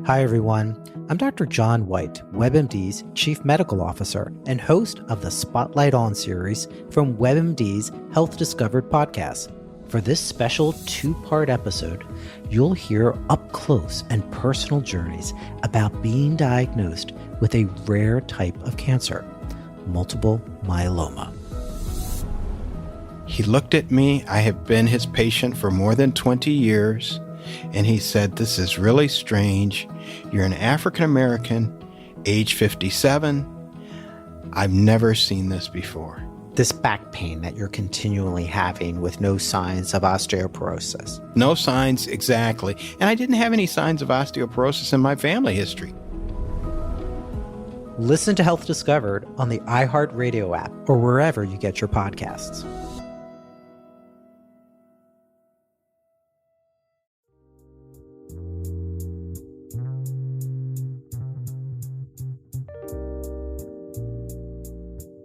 Hi, everyone. I'm Dr. John White, WebMD's Chief Medical Officer and host of the Spotlight On series from WebMD's Health Discovered podcast. For this special two-part episode, you'll hear up-close and personal journeys about being diagnosed with a rare type of cancer, multiple myeloma. He looked at me. I have been his patient for more than 20 years. And he said, "This is really strange. You're an African American, age 57. I've never seen this before." This back pain that you're continually having with no signs of osteoporosis. No signs, exactly. And I didn't have any signs of osteoporosis in my family history. Listen to Health Discovered on the iHeartRadio app or wherever you get your podcasts.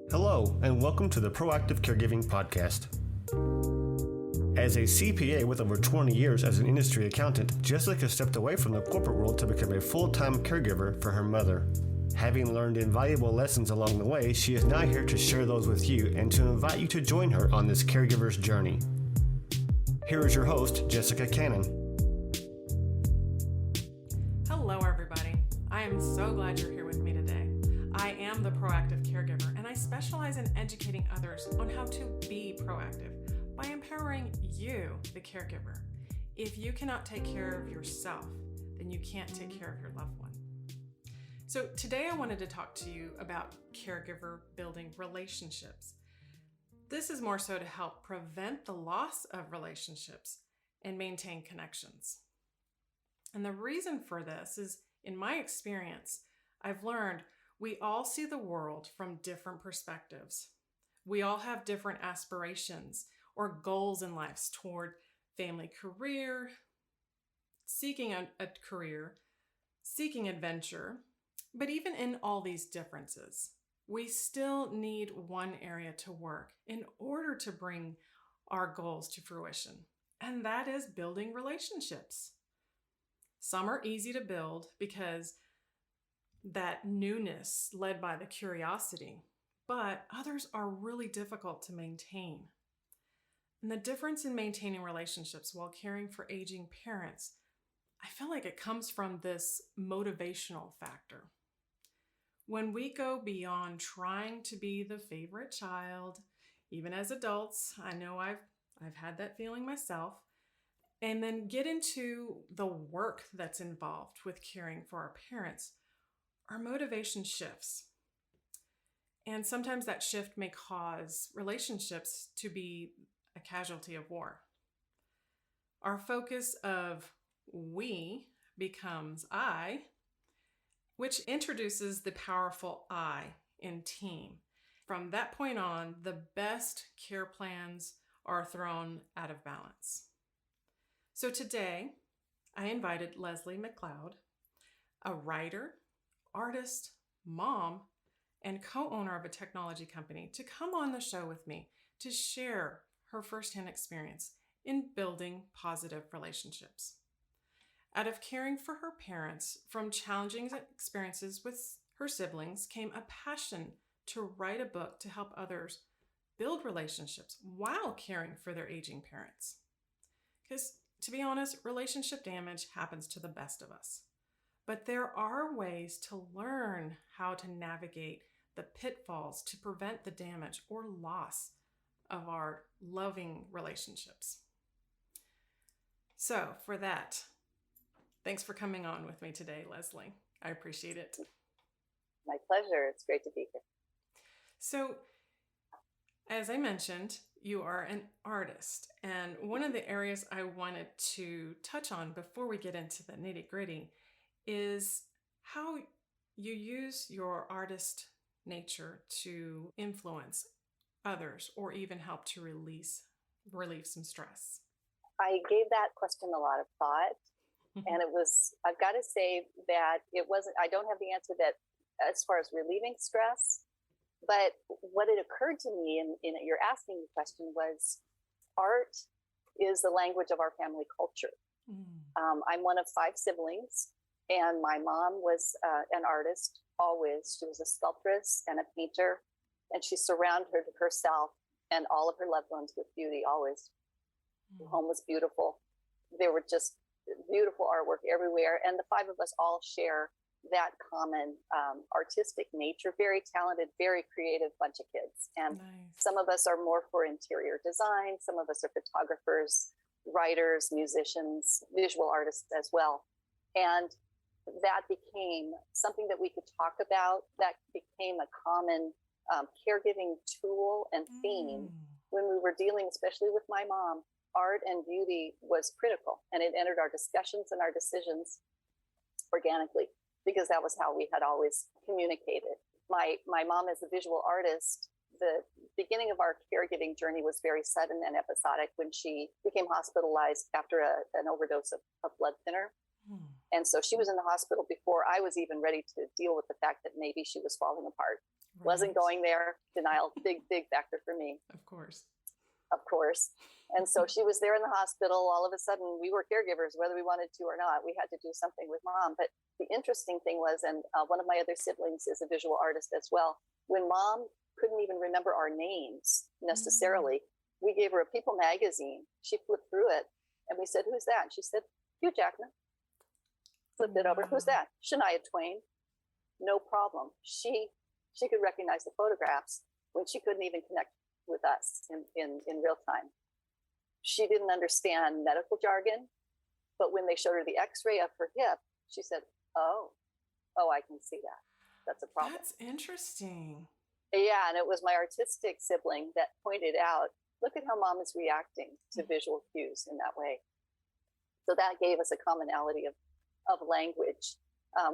Hello, and welcome to the Proactive Caregiving Podcast. As a CPA with over 20 years as an industry accountant, Jessica stepped away from the corporate world to become a full-time caregiver for her mother. Having learned invaluable lessons along the way, she is now here to share those with you and to invite you to join her on this caregiver's journey. Here is your host, Jessica Cannon. Hello, everybody. I am so glad you're here with me today. I am the Proactive Caregiver, and I specialize in educating others on how to be proactive by empowering you, the caregiver. If you cannot take care of yourself, then you can't take care of your loved one. So today I wanted to talk to you about caregiver building relationships. This is more so to help prevent the loss of relationships and maintain connections. And the reason for this is, in my experience, I've learned we all see the world from different perspectives. We all have different aspirations or goals in life toward family, career, seeking a career, seeking adventure. But even in all these differences, we still need one area to work in order to bring our goals to fruition, and that is building relationships. Some are easy to build because that newness led by the curiosity, but others are really difficult to maintain. And the difference in maintaining relationships while caring for aging parents, I feel like it comes from this motivational factor. When we go beyond trying to be the favorite child, even as adults, I know I've had that feeling myself, and then get into the work that's involved with caring for our parents, our motivation shifts. And sometimes that shift may cause relationships to be a casualty of war. Our focus of we becomes I, which introduces the powerful I in team. From that point on, the best care plans are thrown out of balance. So today, I invited Leslie McLeod, a writer, artist, mom, and co-owner of a technology company, to come on the show with me to share her firsthand experience in building positive relationships. Out of caring for her parents from challenging experiences with her siblings came a passion to write a book to help others build relationships while caring for their aging parents. Because, to be honest, relationship damage happens to the best of us. But there are ways to learn how to navigate the pitfalls to prevent the damage or loss of our loving relationships. So for that, thanks for coming on with me today, Leslie. I appreciate it. My pleasure. It's great to be here. So, as I mentioned, you are an artist. And one of the areas I wanted to touch on before we get into the nitty-gritty is how you use your artist nature to influence others or even help to relieve some stress. I gave that question a lot of thought. And I've got to say that I don't have the answer that as far as relieving stress, but what it occurred to me in your asking the question was art is the language of our family culture. I'm one of 5 siblings, And my mom was an artist always. She was a sculptress and a painter, and she surrounded herself and all of her loved ones with beauty always. The home was beautiful. There were just beautiful artwork everywhere. And the five of us all share that common artistic nature, very talented, very creative bunch of kids. And some of us are more for interior design. Some of us are photographers, writers, musicians, visual artists as well. And that became something that we could talk about. That became a common caregiving tool and theme when we were dealing, especially with my mom. Art and beauty was critical, and it entered our discussions and our decisions organically, because that was how we had always communicated. My mom, as a visual artist, the beginning of our caregiving journey was very sudden and episodic when she became hospitalized after an overdose of blood thinner. And so she was in the hospital before I was even ready to deal with the fact that maybe she was falling apart. Wasn't going there. Denial, big factor for me. Of course. And so she was there in the hospital. All of a sudden, we were caregivers, whether we wanted to or not. We had to do something with mom. But the interesting thing was, and one of my other siblings is a visual artist as well, when mom couldn't even remember our names necessarily, we gave her a People magazine. She flipped through it, and we said, "Who's that?" And she said, "Hugh Jackman." Flipped it over. "Who's that?" "Shania Twain." No problem. She could recognize the photographs when she couldn't even connect with us in real time. She didn't understand medical jargon, but when they showed her the x-ray of her hip, she said, oh, I can see that. That's a problem. That's interesting. Yeah, and it was my artistic sibling that pointed out, look at how mom is reacting to visual cues in that way. So that gave us a commonality of language.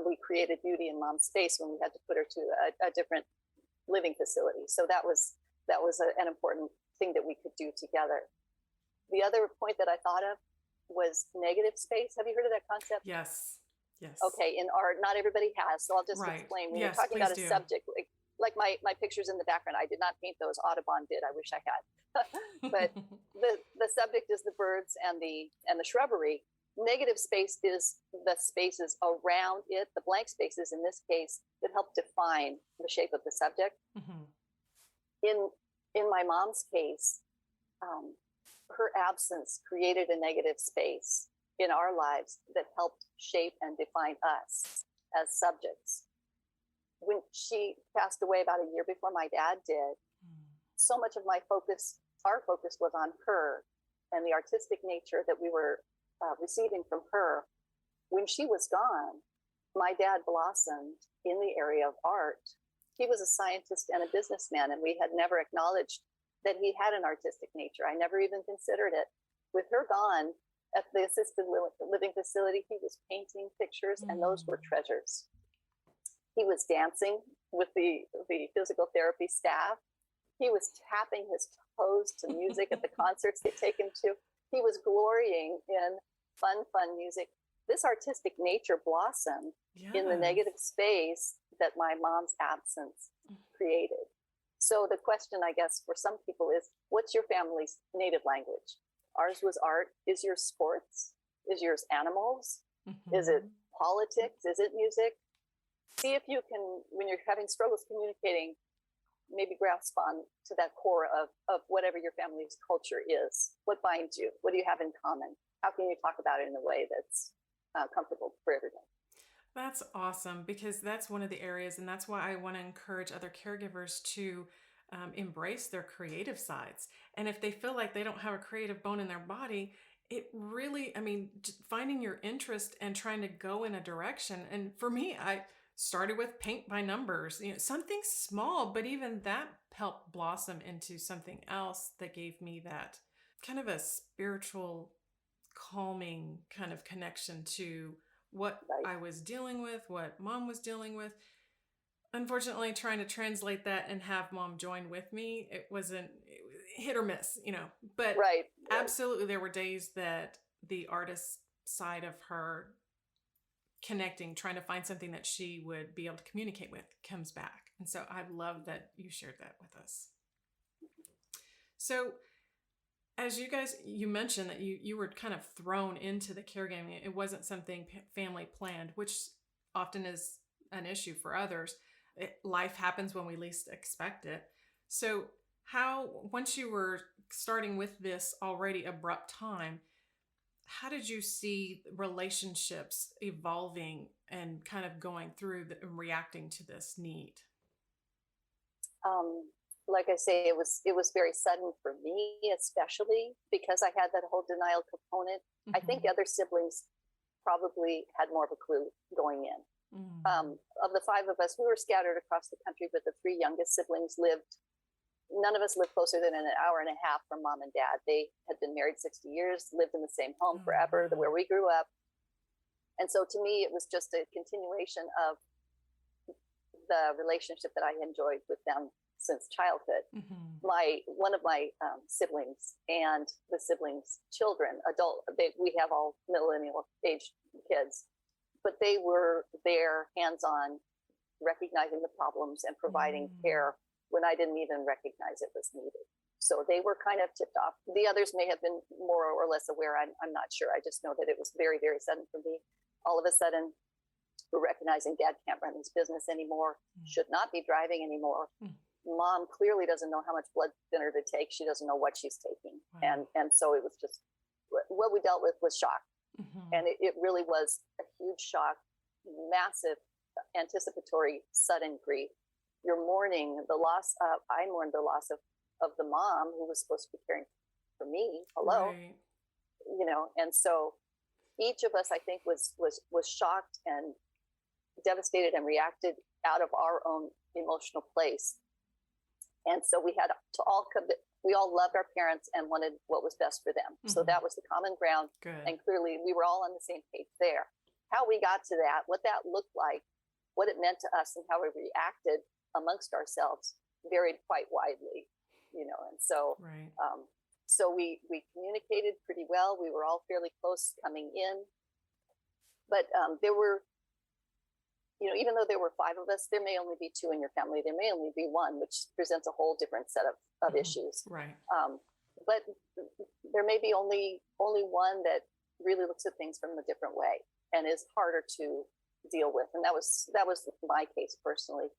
We created beauty in mom's space when we had to put her to a different living facility. So that was an important thing that we could do together. The other point that I thought of was negative space. Have you heard of that concept? Yes. Okay, in art, not everybody has, so I'll just explain. When you're talking about a subject, like my pictures in the background, I did not paint those. Audubon did. I wish I had. But the subject is the birds and the shrubbery. Negative space is the spaces around it, the blank spaces in this case, that help define the shape of the subject. In my mom's case, her absence created a negative space in our lives that helped shape and define us as subjects. When she passed away about a year before my dad did, so much of our focus was on her and the artistic nature that we were receiving from her. When she was gone, my dad blossomed in the area of art. He was a scientist and a businessman, and we had never acknowledged that he had an artistic nature. I never even considered it. With her gone at the assisted living facility, he was painting pictures, and those were treasures. He was dancing with the physical therapy staff. He was tapping his toes to music at the concerts they take him to. He was glorying in fun music. This artistic nature blossomed in the negative space that my mom's absence created. So the question, I guess, for some people is, what's your family's native language? Ours was art. Is yours sports? Is yours animals? Is it politics? Is it music? See if you can, when you're having struggles communicating, maybe grasp on to that core of whatever your family's culture is. What binds you? What do you have in common? How can you talk about it in a way that's comfortable for everyone? That's awesome, because that's one of the areas, and that's why I want to encourage other caregivers to embrace their creative sides. And if they feel like they don't have a creative bone in their body, it really, finding your interest and trying to go in a direction. And for me, I started with paint by numbers, something small, but even that helped blossom into something else that gave me that kind of a spiritual, calming kind of connection to what I was dealing with, what mom was dealing with. Unfortunately, trying to translate that and have mom join with me, it was hit or miss, but absolutely there were days that the artist side of her connecting, trying to find something that she would be able to communicate with, comes back. And so I love that you shared that with us. So As you mentioned that you were kind of thrown into the caregiving. It wasn't something family planned, which often is an issue for others. Life happens when we least expect it. So once you were starting with this already abrupt time, how did you see relationships evolving and kind of going through and reacting to this need? Like I say, it was very sudden for me, especially because I had that whole denial component. I think other siblings probably had more of a clue going in. Of the five of us, we were scattered across the country, but the three youngest siblings none of us lived closer than an hour and a half from mom and dad. They had been married 60 years, lived in the same home forever, where we grew up. And so to me, it was just a continuation of the relationship that I enjoyed with them since childhood. One of my siblings and the siblings' children, we have all millennial age kids, but they were there hands-on, recognizing the problems and providing care when I didn't even recognize it was needed. So they were kind of tipped off. The others may have been more or less aware. I'm not sure. I just know that it was very, very sudden for me. All of a sudden, we're recognizing dad can't run his business anymore, should not be driving anymore. Mom clearly doesn't know how much blood thinner to take. She doesn't know what she's taking. And so it was just, what we dealt with was shock. And it really was a huge shock, massive, anticipatory, sudden grief. You're mourning I mourned the loss of the mom who was supposed to be caring for me. Hello. Right. And so each of us, I think, was shocked and devastated and reacted out of our own emotional place. And so we had to we all loved our parents and wanted what was best for them. So that was the common ground. Good. And clearly we were all on the same page there. How we got to that, what that looked like, what it meant to us, and how we reacted amongst ourselves varied quite widely, and so, right. So we communicated pretty well. We were all fairly close coming in, but there were, even though there were five of us, there may only be two in your family. There may only be one, which presents a whole different set of issues. Right. But there may be only one that really looks at things from a different way and is harder to deal with. And that was my case personally.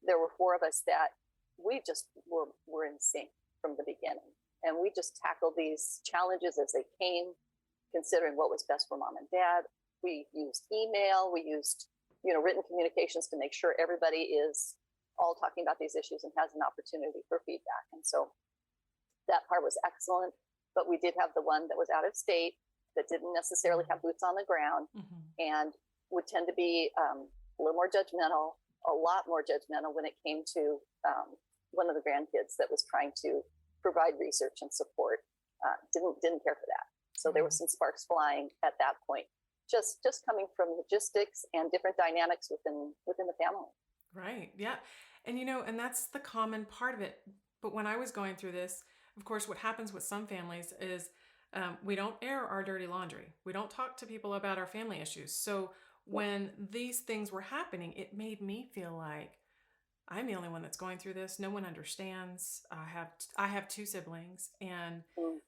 There were four of us that we just were in sync from the beginning. And we just tackled these challenges as they came, considering what was best for mom and dad. We used email, we used, written communications to make sure everybody is all talking about these issues and has an opportunity for feedback. And so that part was excellent. But we did have the one that was out of state, that didn't necessarily have boots on the ground, and would tend to be a little more judgmental, a lot more judgmental when it came to one of the grandkids that was trying to provide research and support. Didn't care for that. So there were some sparks flying at that point, just coming from logistics and different dynamics within the family. Right. Yeah. And and that's the common part of it. But when I was going through this, of course, what happens with some families is we don't air our dirty laundry. We don't talk to people about our family issues. So when these things were happening, it made me feel like I'm the only one that's going through this. No one understands. I have two siblings, and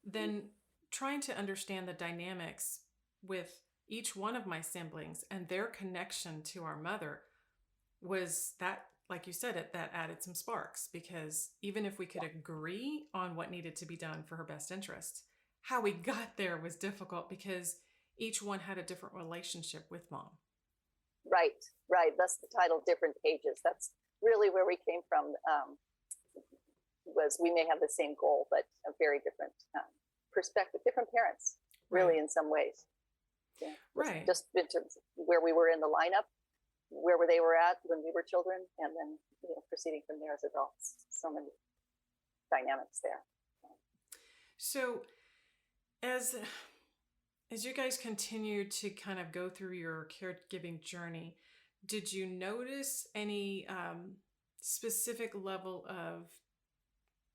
then trying to understand the dynamics with each one of my siblings and their connection to our mother was that, like you said, that added some sparks, because even if we could agree on what needed to be done for her best interests, how we got there was difficult because each one had a different relationship with mom. Right. That's the title, Different Pages. That's really where we came from, was we may have the same goal, but a very different perspective, different parents, really, in some ways. Yeah. Right. Just in terms of where we were in the lineup, where they were at when we were children, and then proceeding from there as adults. So many dynamics there. So as you guys continued to kind of go through your caregiving journey, did you notice any specific level of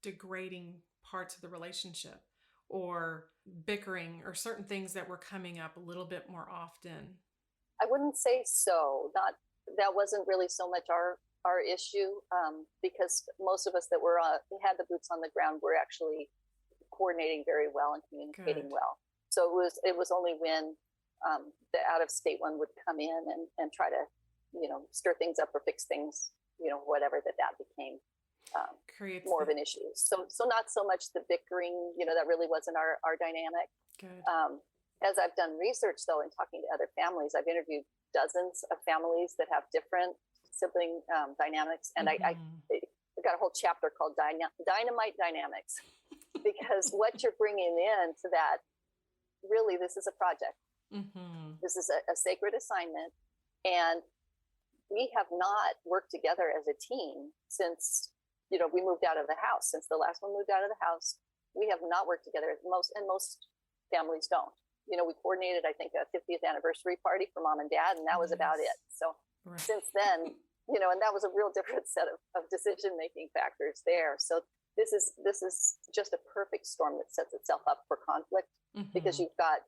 degrading parts of the relationship, or bickering, or certain things that were coming up a little bit more often? I wouldn't say so. That wasn't really so much our issue, because most of us that had the boots on the ground were actually coordinating very well and communicating Good. well. So it was only when the out of state one would come in and try to, stir things up or fix things, whatever that became Creates more of an issue. So not so much the bickering, that really wasn't our dynamic. good. As I've done research though, and talking to other families, I've interviewed dozens of families that have different sibling dynamics. And I got a whole chapter called Dynamite Dynamics, because what you're bringing in to that, really, this is a project. This is a sacred assignment. And we have not worked together as a team since, we moved out of the house. Since the last one moved out of the house, we have not worked together. Most families don't. We coordinated, I think, a 50th anniversary party for mom and dad, and that was about it. So since then, and that was a real different set of decision-making factors there. So this is just a perfect storm that sets itself up for conflict, because you've got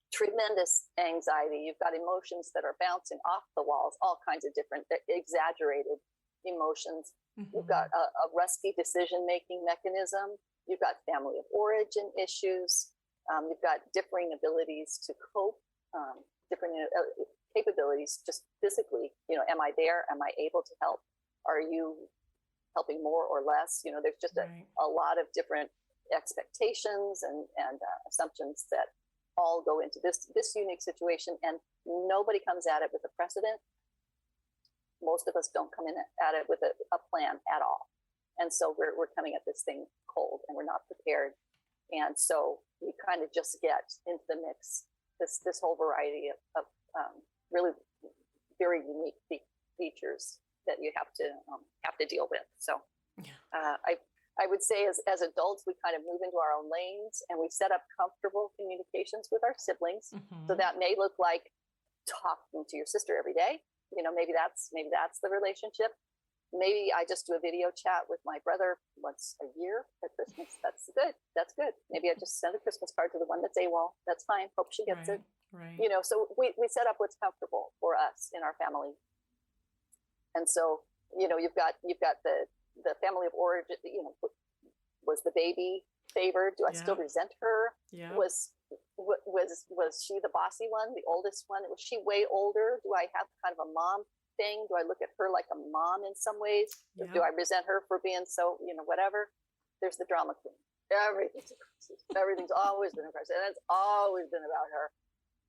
tremendous anxiety. You've got emotions that are bouncing off the walls, all kinds of different exaggerated emotions. You've got a rusty decision-making mechanism. You've got family of origin issues. You've got differing abilities to cope, different capabilities just physically. Am I there? Am I able to help? Are you helping more or less? There's just a lot of different expectations and assumptions that all go into this unique situation, and nobody comes at it with a precedent. Most of us don't come in at it with a plan at all. And so we're coming at this thing cold, and we're not prepared. And so we kind of just get into the mix this whole variety of really very unique features that you have to deal with. So I would say as adults, we kind of move into our own lanes, and we set up comfortable communications with our siblings. So that may look like talking to your sister every day. Maybe that's the relationship. Maybe I just do a video chat with my brother once a year at Christmas. That's good. Maybe I just send a Christmas card to the one that's AWOL. That's fine. Hope she gets it. Right. So we set up what's comfortable for us in our family. And so, you've got the family of origin, was the baby favored? Do I still resent her? Yeah. Was she the bossy one, the oldest one? Was she way older? Do I have kind of a mom thing? Do I look at her like a mom in some ways? Yeah. Do I resent her for being so, whatever? There's the drama queen. Everything's always been a crisis, and it's always been about her.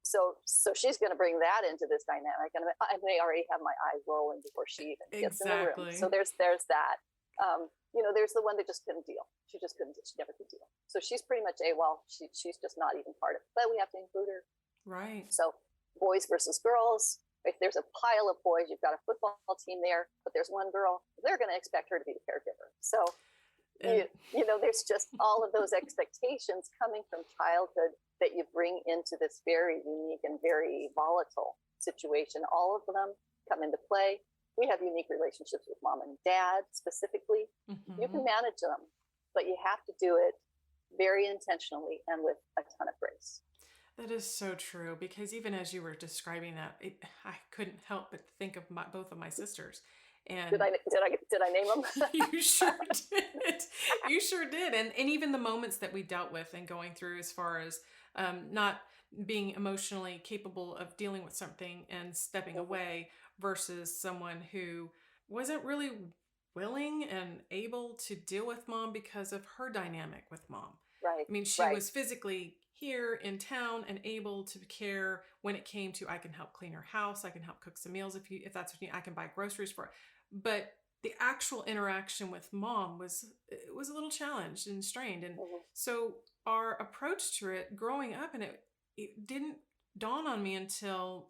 So she's going to bring that into this dynamic, and I may already have my eyes rolling before she even gets in the room. So there's that. There's the one that just couldn't deal. She never could deal. So she's pretty much AWOL. She's just not even part of it, but we have to include her. Right. So boys versus girls. If there's a pile of boys, you've got a football team there, but there's one girl, they're going to expect her to be the caregiver. So, there's just all of those expectations coming from childhood that you bring into this very unique and very volatile situation. All of them come into play. We have unique relationships with mom and dad specifically. You can manage them, but you have to do it very intentionally and with a ton of grace. That is so true, because even as you were describing that, I couldn't help but think of both of my sisters. And did I name them? You sure did. You sure did. And even the moments that we dealt with and going through, as far as not being emotionally capable of dealing with something and stepping away, versus someone who wasn't really willing and able to deal with mom because of her dynamic with mom. Right. I mean, she was physically here in town and able to care when it came to, I can help clean her house, I can help cook some meals if that's what you need, I can buy groceries for it. But the actual interaction with mom was a little challenged and strained. And so our approach to it growing up, and it didn't dawn on me until,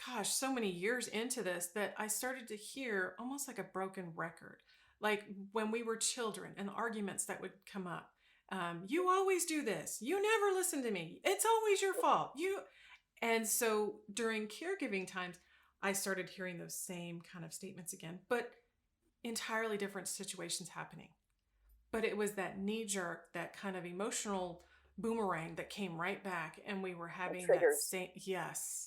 gosh, so many years into this, that I started to hear almost like a broken record. Like when we were children and the arguments that would come up. You always do this. You never listen to me. It's always your fault. And so during caregiving times, I started hearing those same kind of statements again, but entirely different situations happening. But it was that knee jerk, that kind of emotional boomerang that came right back, and we were having that same,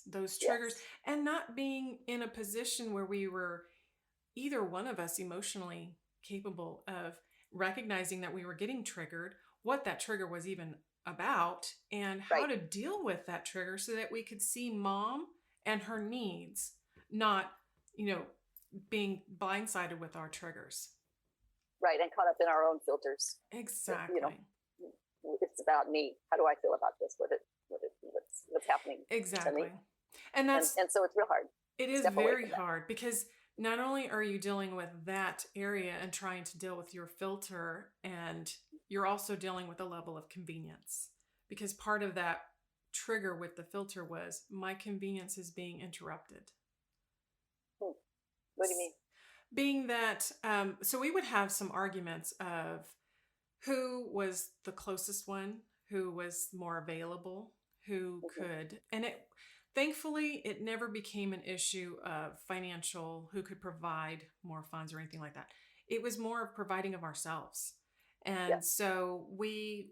those triggers, and not being in a position where we were, either one of us, emotionally capable of recognizing that we were getting triggered, what that trigger was even about and how to deal with that trigger so that we could see mom and her needs, not, being blindsided with our triggers. Right. And caught up in our own filters. Exactly. It's about me. How do I feel about this? What's happening? Exactly. To me? And so it's real hard. It is very hard because not only are you dealing with that area and trying to deal with your filter, and you're also dealing with a level of convenience, because part of that trigger with the filter was my convenience is being interrupted. What do you mean? Being that, so we would have some arguments of who was the closest one, who was more available, who could, and thankfully, it never became an issue of financial, who could provide more funds or anything like that. It was more of providing of ourselves. And so we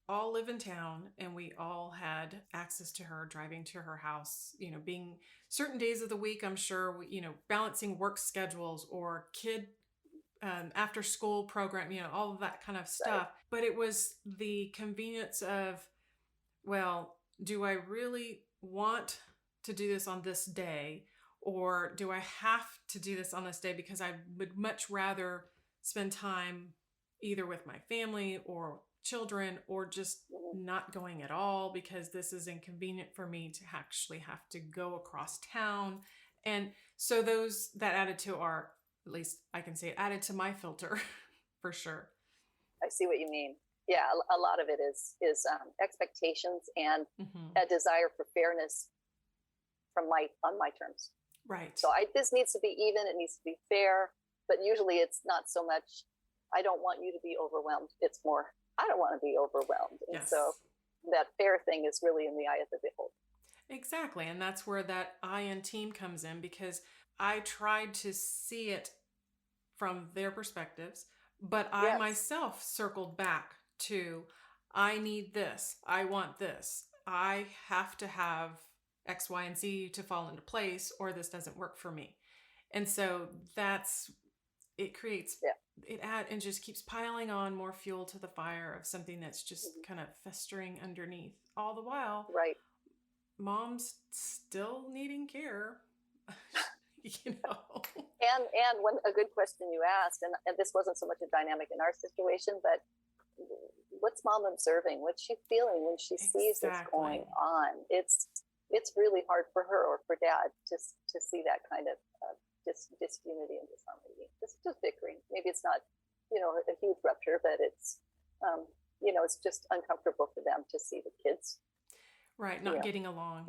all live in town and we all had access to her, driving to her house, being certain days of the week, I'm sure, balancing work schedules or kid after school program, all of that kind of stuff. Right. But it was the convenience of, well, do I really want to do this on this day, or do I have to do this on this day because I would much rather spend time either with my family or children, or just not going at all because this is inconvenient for me to actually have to go across town. And so that added to at least I can say it added to my filter for sure. I see what you mean. Yeah, a lot of it is expectations and a desire for fairness on my terms. Right. So this needs to be even. It needs to be fair. But usually it's not so much, I don't want you to be overwhelmed. It's more, I don't want to be overwhelmed. And so that fair thing is really in the eye of the beholder. Exactly. And that's where that I and team comes in, because I tried to see it from their perspectives, but I myself circled back to, I need this. I want this. I have to have X, Y, and Z to fall into place, or this doesn't work for me. And so it creates, and just keeps piling on more fuel to the fire of something that's just kind of festering underneath. All the while, mom's still needing care, And one a good question you asked, and this wasn't so much a dynamic in our situation, but what's mom observing? What's she feeling when she sees this going on? It's really hard for her or for dad to see that kind of disunity and disharmony. Just bickering. Maybe it's not, a huge rupture, but it's, it's just uncomfortable for them to see the kids. Right. Not getting along.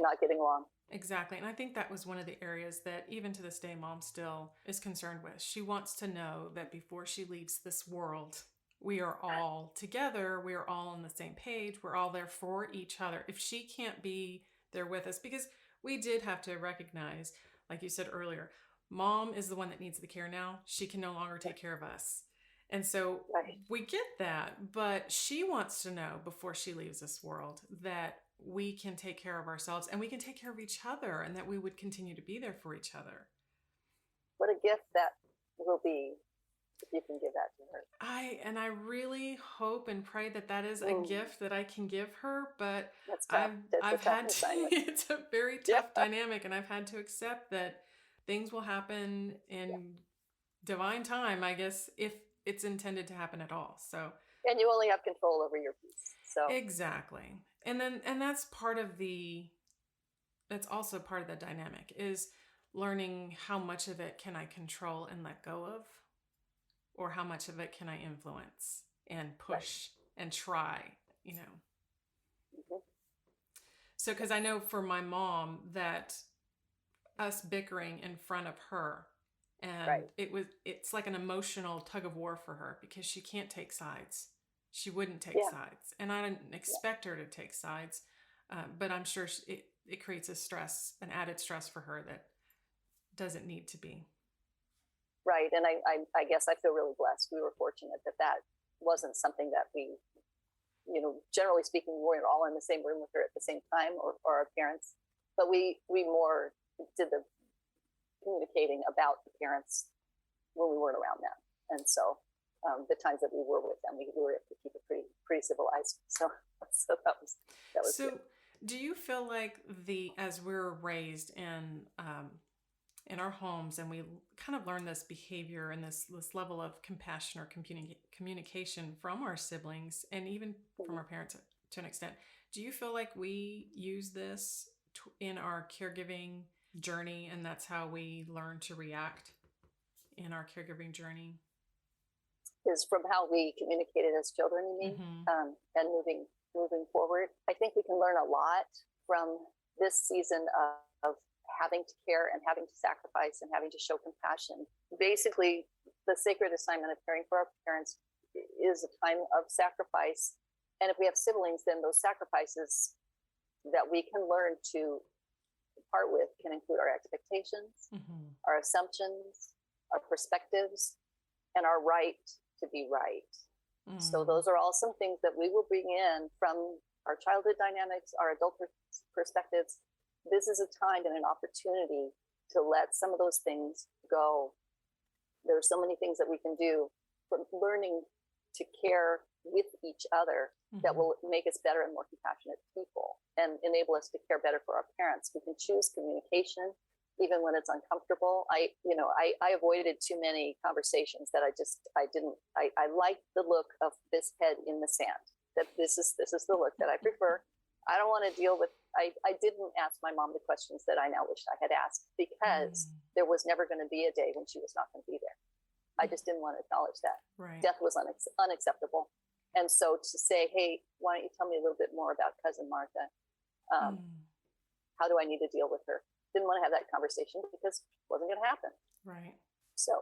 Exactly. And I think that was one of the areas that even to this day, mom still is concerned with. She wants to know that before she leaves this world, we are all together. We are all on the same page. We're all there for each other. If she can't be there with us, because we did have to recognize, like you said earlier, mom is the one that needs the care now. She can no longer take care of us. And so we get that, but she wants to know before she leaves this world that we can take care of ourselves and we can take care of each other, and that we would continue to be there for each other. What a gift that will be if you can give that to her. I really hope and pray that is a gift that I can give her, but it's a very tough dynamic, and I've had to accept that things will happen in divine time, I guess, if it's intended to happen at all. So, and you only have control over your peace. So exactly. And that's that's also part of the dynamic, is learning how much of it can I control and let go of, or how much of it can I influence and push and try, So, because I know for my mom that us bickering in front of her, and it's like an emotional tug of war for her, because she can't take sides. She wouldn't take sides, and I didn't expect her to take sides, but I'm sure it creates an added stress for her that doesn't need to be. Right, and I guess I feel really blessed. We were fortunate that wasn't something that we, generally speaking, we weren't all in the same room with her at the same time, or our parents, but we more did the communicating about the parents when we weren't around them. And so the times that we were with them, we were able to keep it pretty civilized. So that was So good. do you feel like as we're raised in our homes and we kind of learn this behavior and this level of compassion or communication from our siblings and even from our parents to an extent, do you feel like we use this in our caregiving journey, and that's how we learn to react in our caregiving journey? Is from how we communicated as children, you mean? Mm-hmm. And moving forward, I think we can learn a lot from this season of having to care and having to sacrifice and having to show compassion. Basically, the sacred assignment of caring for our parents is a time of sacrifice. And if we have siblings, then those sacrifices that we can learn to part with can include our expectations, Mm-hmm. our assumptions, our perspectives, and our right to be right. Mm-hmm. So those are all some things that we will bring in from our childhood dynamics, our adult perspectives. This is a time and an opportunity to let some of those things go. There are so many things that we can do from learning to care with each other that will make us better and more compassionate people and enable us to care better for our parents. We can choose communication even when it's uncomfortable. I avoided too many conversations that I like the look of this head in the sand, that this is the look that I prefer. I don't want to deal with, I didn't ask my mom the questions that I now wish I had asked, because there was never going to be a day when she was not going to be there. I just didn't want to acknowledge that. Right. Death was unacceptable. And so to say, hey, why don't you tell me a little bit more about cousin Martha? How do I need to deal with her? Didn't want to have that conversation because it wasn't going to happen. Right. So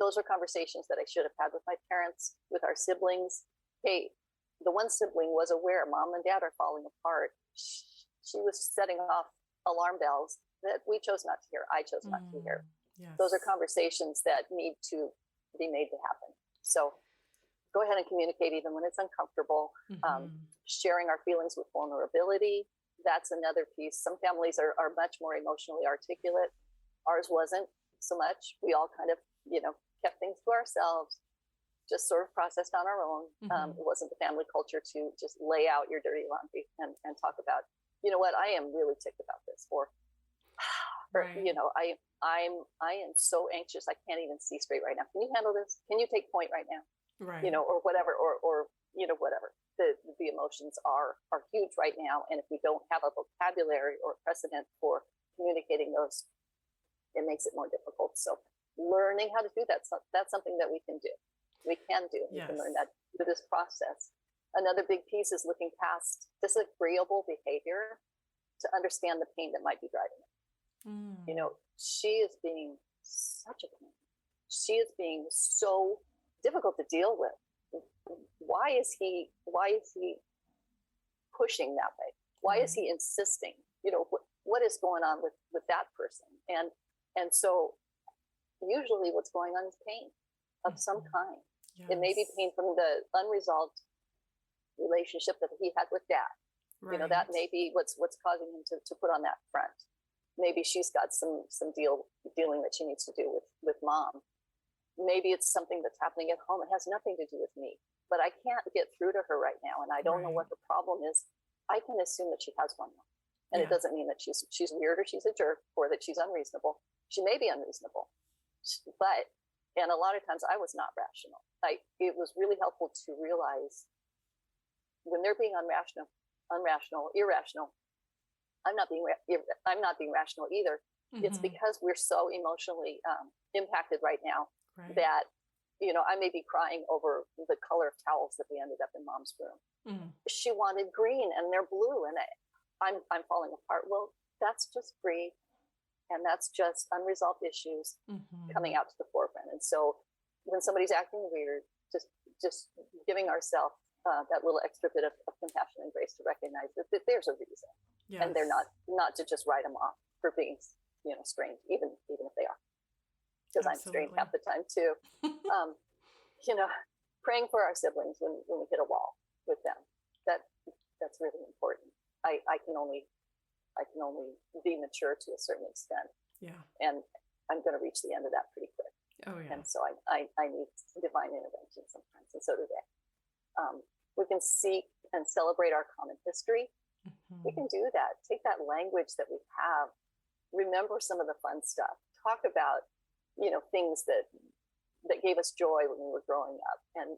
those are conversations that I should have had with my parents, with our siblings. Hey, the one sibling was aware mom and dad are falling apart. She was setting off alarm bells that we chose not to hear. I chose not to hear. Yes. Those are conversations that need to be made to happen. So go ahead and communicate even when it's uncomfortable. Sharing our feelings with vulnerability. That's another piece. Some families are much more emotionally articulate. Ours wasn't so much. We all kind of, kept things to ourselves, just sort of processed on our own. It wasn't the family culture to just lay out your dirty laundry and talk about, you know what, I am really ticked about this. Or right. I am so anxious. I can't even see straight right now. Can you handle this? Can you take point right now? Right. Or whatever, or whatever. The emotions are huge right now. And if we don't have a vocabulary or precedent for communicating those, it makes it more difficult. So learning how to do that's something that we can do. We can do. We can learn that through this process. Another big piece is looking past disagreeable behavior to understand the pain that might be driving it. She is being such a pain. She is being so difficult to deal with. Why is he pushing that way? Why is he insisting? What is going on with that person? And so usually what's going on is pain of some kind. Yes. It may be pain from the unresolved relationship that he had with dad. Right. That may be what's causing him to put on that front. Maybe she's got some dealing that she needs to do with mom. Maybe it's something that's happening at home. It has nothing to do with me, but I can't get through to her right now. And I don't know what the problem is. I can assume that she has one. And it doesn't mean that she's weird or she's a jerk or that she's unreasonable. She may be unreasonable, and a lot of times I was not rational. It was really helpful to realize when they're being irrational, I'm not being rational either. It's because we're so emotionally impacted right now. Right. That, I may be crying over the color of towels that we ended up in mom's room. She wanted green and they're blue, and I'm falling apart. Well, that's just grief, and that's just unresolved issues coming out to the forefront. And so when somebody's acting weird, just giving ourselves that little extra bit of compassion and grace to recognize that there's a reason. Yes. And they're not to just write them off for being, strange, even if they are. Because I'm strange half the time too. Praying for our siblings when we hit a wall with them, that's really important. I can only be mature to a certain extent. Yeah. And I'm going to reach the end of that pretty quick. Oh, yeah. And so I need divine intervention sometimes, and so do they. We can seek and celebrate our common history. Mm-hmm. We can do that. Take that language that we have, remember some of the fun stuff, talk about, things that gave us joy when we were growing up, and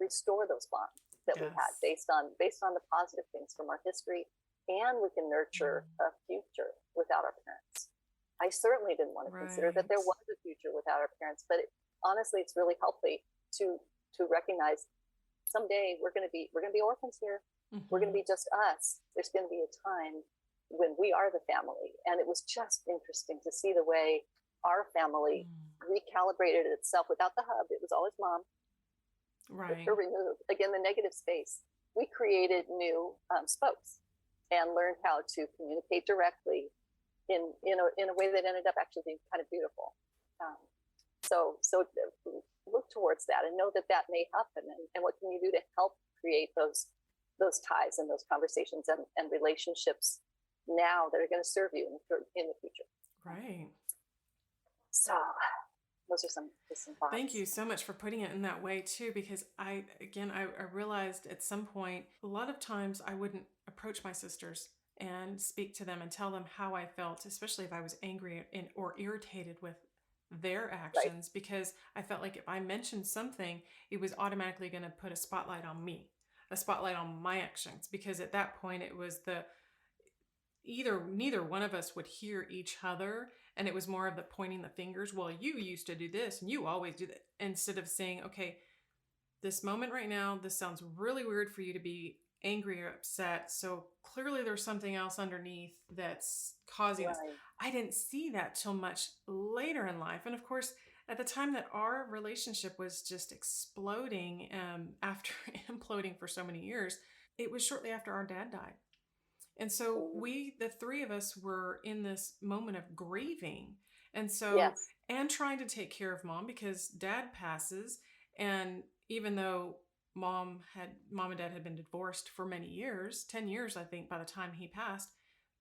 restore those bonds that we had based on the positive things from our history. And we can nurture a future without our parents. I certainly didn't want to consider that there was a future without our parents, but honestly, it's really healthy to recognize someday we're going to be orphans here. Mm-hmm. We're going to be just us. There's going to be a time when we are the family. And it was just interesting to see the way our family recalibrated itself without the hub. It was always mom. Right. With her removed. Again, the negative space. We created new spokes and learned how to communicate directly in a way that ended up actually being kind of beautiful. So look towards that and know that may happen. And what can you do to help create those ties and those conversations and relationships now that are going to serve you in the future. Right. So those are some thoughts. Thank you so much for putting it in that way too, because I realized at some point, a lot of times I wouldn't approach my sisters and speak to them and tell them how I felt, especially if I was angry or irritated with their actions, because I felt like if I mentioned something, it was automatically going to put a spotlight on me, a spotlight on my actions, because at that point it was neither one of us would hear each other, and it was more of the pointing the fingers. Well, you used to do this and you always do that, instead of saying, okay, this moment right now, this sounds really weird for you to be angry or upset, so clearly there's something else underneath that's causing this. I didn't see that till much later in life. And of course, at the time that our relationship was just exploding, after imploding for so many years, it was shortly after our dad died. And so the three of us were in this moment of grieving. And so, and trying to take care of mom, because dad passes. And even though mom and dad had been divorced for many years, 10 years, I think, by the time he passed,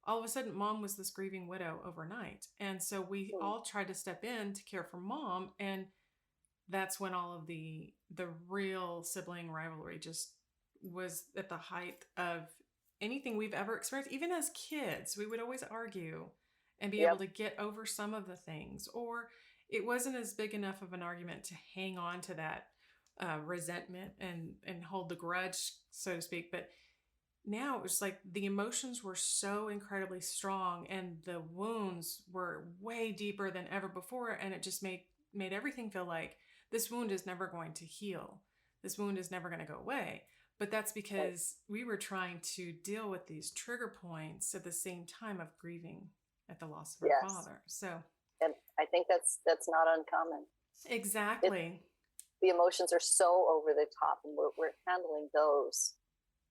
all of a sudden mom was this grieving widow overnight. And so we all tried to step in to care for mom. And that's when all of the real sibling rivalry just was at the height of anything we've ever experienced. Even as kids, we would always argue and be able to get over some of the things, or it wasn't as big enough of an argument to hang on to that resentment and hold the grudge, so to speak. But now it was like the emotions were so incredibly strong and the wounds were way deeper than ever before. And it just made everything feel like this wound is never going to heal. This wound is never going to go away. But that's because we were trying to deal with these trigger points at the same time of grieving at the loss of our father. So, and I think that's not uncommon. Exactly. The emotions are so over the top, and we're handling those,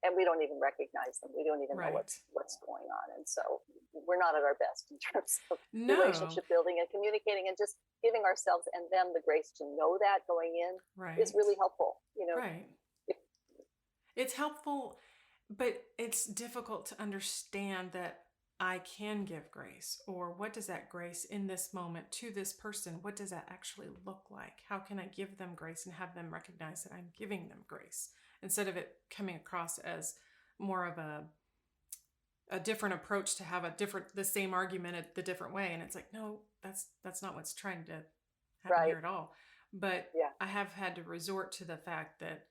and we don't even recognize them. We don't even know what's going on, and so we're not at our best in terms of relationship building and communicating, and just giving ourselves and them the grace to know that going in is really helpful. Right. It's helpful, but it's difficult to understand that I can give grace, or what does that grace in this moment to this person, what does that actually look like? How can I give them grace and have them recognize that I'm giving them grace, instead of it coming across as more of a different approach to have the same argument the different way. And it's like, no, that's not what's trying to happen here at all. But I have had to resort to the fact that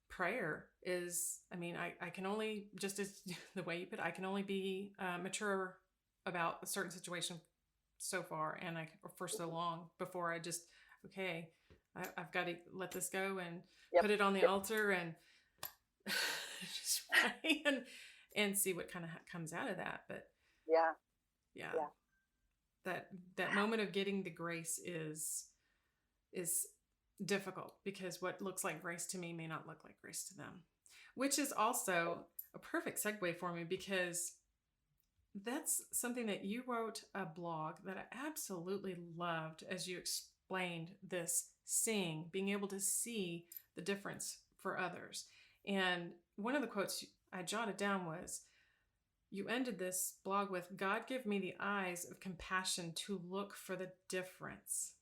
prayer is, I can only, just as the way you put it, I can only be mature about a certain situation so far, and for so long before I just, I've got to let this go and put it on the altar and just pray and see what kind of comes out of that. But that moment of getting the grace is difficult, because what looks like grace to me may not look like grace to them, which is also a perfect segue for me, because that's something that you wrote a blog that I absolutely loved, as you explained this being able to see the difference for others. And one of the quotes I jotted down was, you ended this blog with, God give me the eyes of compassion to look for the difference.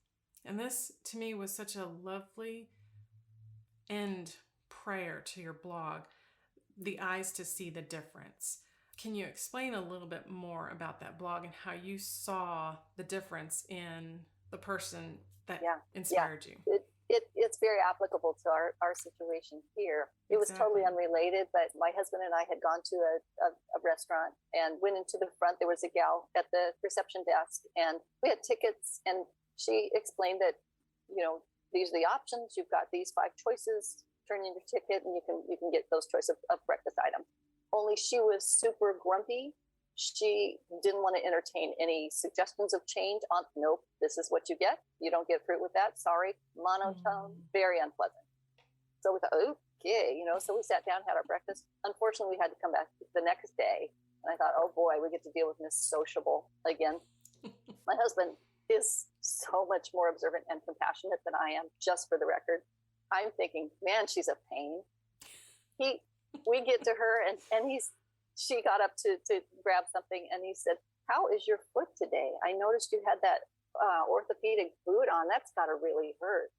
And this to me was such a lovely end prayer to your blog, the eyes to see the difference. Can you explain a little bit more about that blog and how you saw the difference in the person that inspired you? It's very applicable to our situation here. It was totally unrelated, but my husband and I had gone to a restaurant and went into the front. There was a gal at the reception desk, and we had tickets, and she explained that, these are the options. You've got these 5 choices. Turn in your ticket, and you can get those choices of breakfast item. Only she was super grumpy. She didn't want to entertain any suggestions of change. Nope, this is what you get. You don't get fruit with that. Sorry. Monotone, very unpleasant. So we thought, okay, so we sat down, had our breakfast. Unfortunately, we had to come back the next day. And I thought, oh boy, we get to deal with Miss Sociable again. My husband is so much more observant and compassionate than I am, just for the record. I'm thinking, man, she's a pain. We get to her, and she got up to grab something, and he said, how is your foot today? I noticed you had that orthopedic boot on. That's got to really hurt.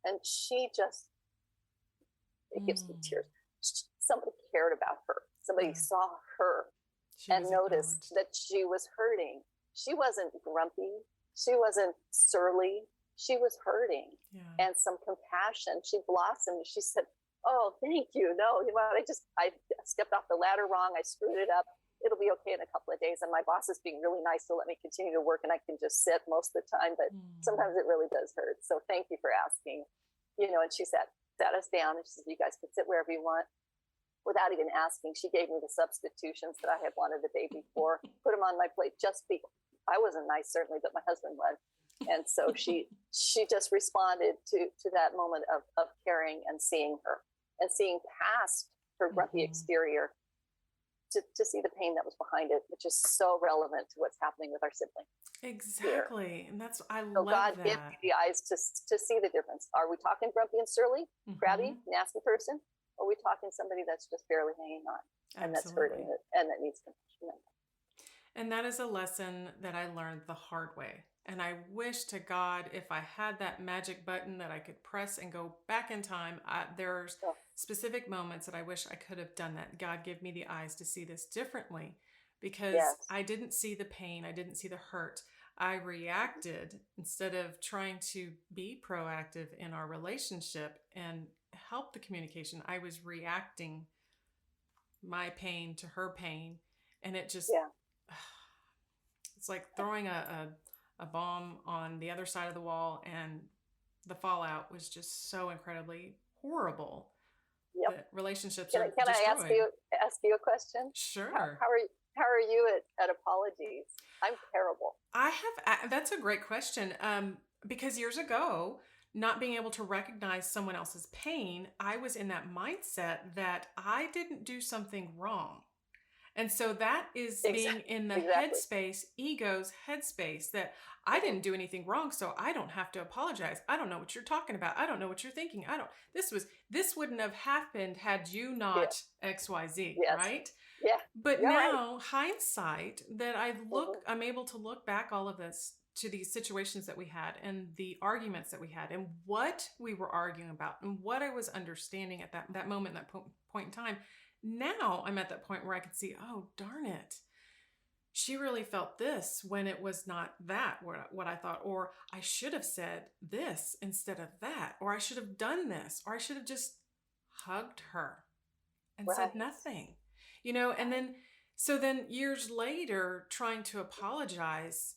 And she just, it gives me tears. Somebody cared about her. Somebody saw her and noticed that she was hurting. She wasn't grumpy. She wasn't surly. She was hurting. And some compassion. She blossomed. She said, oh, thank you. No, I stepped off the ladder wrong. I screwed it up. It'll be okay in a couple of days. And my boss is being really nice to let me continue to work, and I can just sit most of the time, but sometimes it really does hurt. So thank you for asking. And she sat us down, and she said, you guys can sit wherever you want. Without even asking, she gave me the substitutions that I had wanted the day before, put them on my plate. I wasn't nice, certainly, but my husband was. And so she just responded to that moment of caring and seeing her, and seeing past her grumpy exterior to see the pain that was behind it, which is so relevant to what's happening with our sibling. Exactly. Here. And that's, so love God that. give me the eyes to see the difference. Are we talking grumpy and surly, crabby, nasty person? Or are we talking somebody that's just barely hanging on and that's hurting it and that needs compassion? And that is a lesson that I learned the hard way. And I wish to God, if I had that magic button that I could press and go back in time, there's specific moments that I wish I could have done that. God, give me the eyes to see this differently, because I didn't see the pain. I didn't see the hurt. I reacted instead of trying to be proactive in our relationship and help the communication. I was reacting my pain to her pain. And it just, it's like throwing a bomb on the other side of the wall, and the fallout was just so incredibly horrible. That relationships are destroyed. Can I ask you a question? Sure. How are you at apologies? I'm terrible. That's a great question. Because years ago, not being able to recognize someone else's pain, I was in that mindset that I didn't do something wrong. And so that is being in the headspace, ego's headspace, that I didn't do anything wrong, so I don't have to apologize. I don't know what you're talking about. I don't know what you're thinking. This wouldn't have happened had you not XYZ, right? Yeah. But now, hindsight, that I'm able to look back all of this to these situations that we had and the arguments that we had and what we were arguing about and what I was understanding at that moment, that point in time. Now I'm at that point where I could see, oh, darn it. She really felt this when it was not that, what I thought, or I should have said this instead of that, or I should have done this, or I should have just hugged her and said nothing, and then years later, trying to apologize,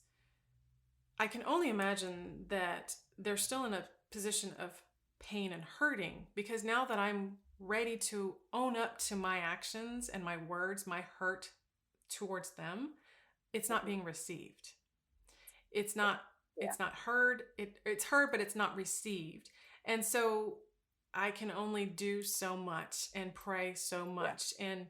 I can only imagine that they're still in a position of pain and hurting, because now that I'm ready to own up to my actions and my words, my hurt towards them, it's not being received. It's not heard. It's heard, but it's not received. And so I can only do so much and pray so much. And,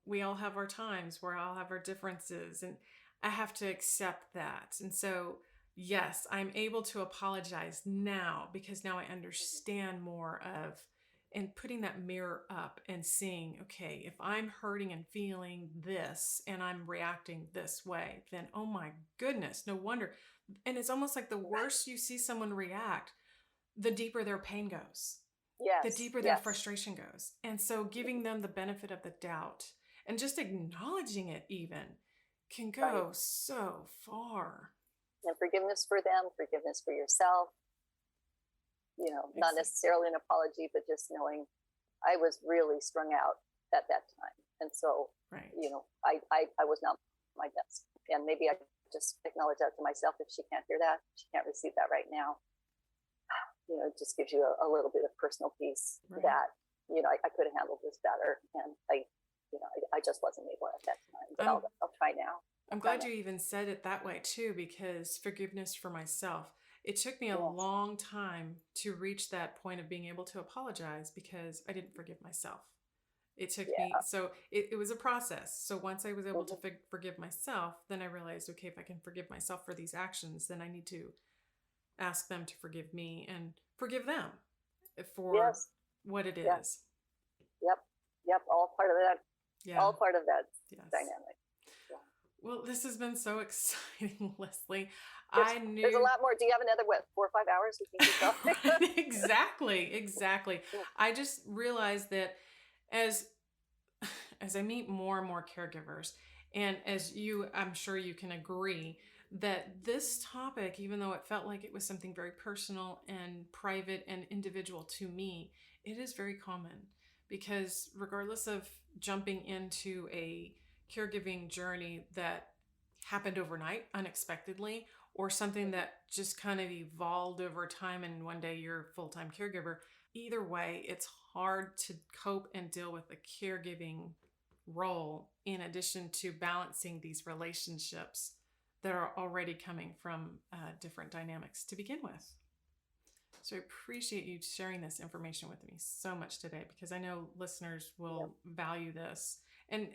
we all have our times where I'll have our differences, and I have to accept that. And so, yes, I'm able to apologize now, because now I understand more of and putting that mirror up and seeing, okay, if I'm hurting and feeling this and I'm reacting this way, then oh my goodness, no wonder. And it's almost like the worse you see someone react, the deeper their pain goes, Yes. the deeper their frustration goes. And so giving them the benefit of the doubt and just acknowledging it even can go so far. And forgiveness for them, forgiveness for yourself. Not necessarily an apology, but just knowing I was really strung out at that time. And so, I was not my best. And maybe I just acknowledge that to myself. If she can't hear that, she can't receive that right now. It just gives you a little bit of personal peace that, I could have handled this better. And I just wasn't able at that time, but I'll try now. I'm glad you even said it that way too, because forgiveness for myself, it took me a long time to reach that point of being able to apologize because I didn't forgive myself. It took me, so it was a process. So once I was able to forgive myself, then I realized, okay, if I can forgive myself for these actions, then I need to ask them to forgive me and forgive them for what it is. Yep. All part of that. Yeah. All part of that dynamic. Yeah. Well, this has been so exciting, Leslie. There's a lot more. Do you have another 4 or 5 hours we can keep going? Exactly. I just realized that as I meet more and more caregivers, and as I'm sure you can agree, that this topic, even though it felt like it was something very personal and private and individual to me, it is very common, because regardless of jumping into a caregiving journey that happened overnight, unexpectedly, or something that just kind of evolved over time and one day you're a full-time caregiver, either way, it's hard to cope and deal with the caregiving role in addition to balancing these relationships that are already coming from different dynamics to begin with. So I appreciate you sharing this information with me so much today, because I know listeners will value this and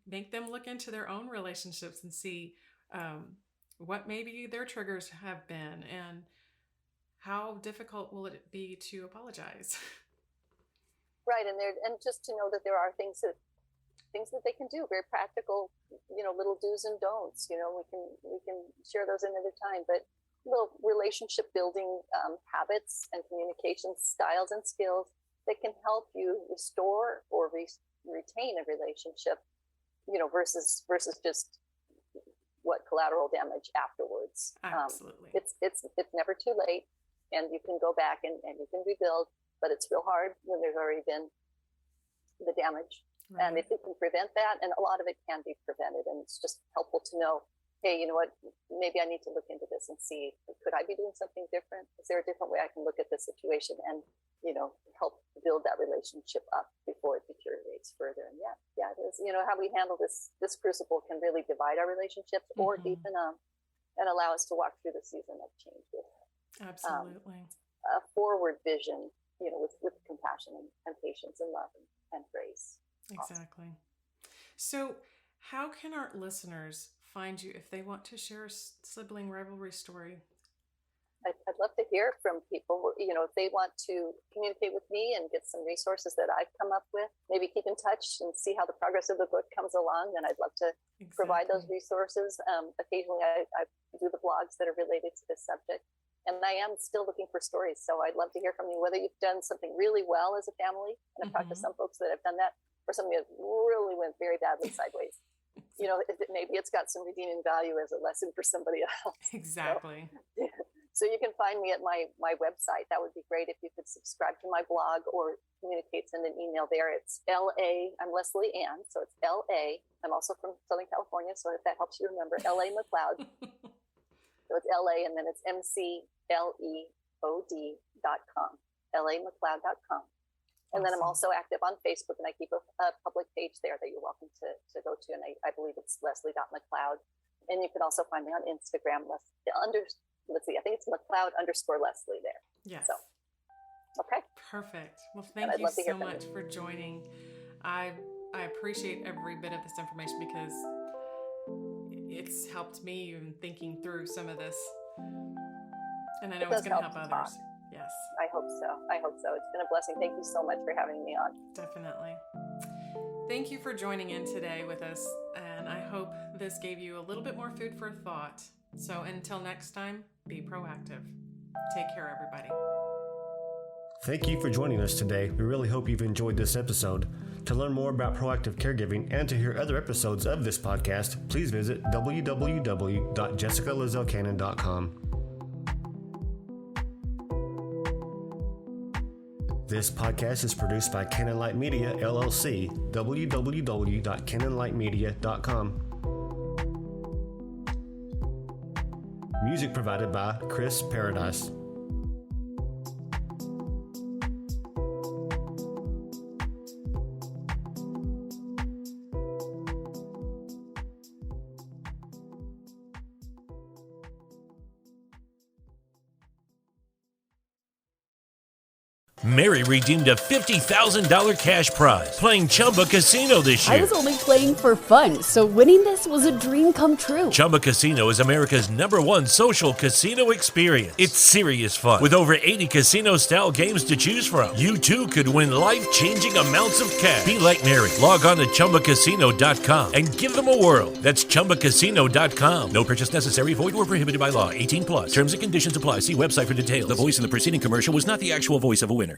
make them look into their own relationships and see what maybe their triggers have been and how difficult will it be to apologize. Right, and just to know that there are things that they can do, very practical, little do's and don'ts. We can share those another time, but little relationship building habits and communication styles and skills that can help you restore or retain a relationship, versus just what collateral damage afterwards. Absolutely. It's never too late, and you can go back and you can rebuild, but it's real hard when there's already been the damage. Right. And if you can prevent that, and a lot of it can be prevented, and it's just helpful to know, hey, you know what, maybe I need to look into this and see, could I be doing something different? Is there a different way I can look at this situation and, help build that relationship up before it deteriorates further? And it is, how we handle this crucible can really divide our relationships or deepen them and allow us to walk through the season of change with absolutely a forward vision, with compassion and patience and love and grace. Exactly. So how can our listeners find you if they want to share a sibling rivalry story? I'd love to hear from people, if they want to communicate with me and get some resources that I've come up with, maybe keep in touch and see how the progress of the book comes along. Then I'd love to provide those resources. Occasionally I do the blogs that are related to this subject, and I am still looking for stories. So I'd love to hear from you, whether you've done something really well as a family, and I've talked to some folks that have done that, or something that really went very badly sideways. Maybe it's got some redeeming value as a lesson for somebody else. Exactly. So you can find me at my website. That would be great if you could subscribe to my blog or communicate, send an email there. It's LA. I'm Leslie Ann, so it's LA. I'm also from Southern California, so if that helps you remember, LA McLeod. So it's LA, and then it's MCLEOD.com, LAMcLeod.com. And then I'm also active on Facebook, and I keep a public page there that you're welcome to go to. And I believe it's Leslie.McLeod. And you can also find me on Instagram, I think it's McLeod_Leslie there. Yes. So, okay. Perfect. Well, thank you so much for joining. I appreciate every bit of this information, because it's helped me in thinking through some of this. And I know it's going to help others. Yes. I hope so. It's been a blessing. Thank you so much for having me on. Definitely. Thank you for joining in today with us, and I hope this gave you a little bit more food for thought. So until next time, be proactive. Take care, everybody. Thank you for joining us today. We really hope you've enjoyed this episode. To learn more about proactive caregiving and to hear other episodes of this podcast, please visit www.jessicalizelcannon.com. This podcast is produced by Cannon Light Media, LLC, www.cannonlightmedia.com. Music provided by Chris Paradise. Mary redeemed a $50,000 cash prize playing Chumba Casino this year. I was only playing for fun, so winning this was a dream come true. Chumba Casino is America's #1 social casino experience. It's serious fun. With over 80 casino-style games to choose from, you too could win life-changing amounts of cash. Be like Mary. Log on to ChumbaCasino.com and give them a whirl. That's ChumbaCasino.com. No purchase necessary. Void or prohibited by law. 18+. Terms and conditions apply. See website for details. The voice in the preceding commercial was not the actual voice of a winner.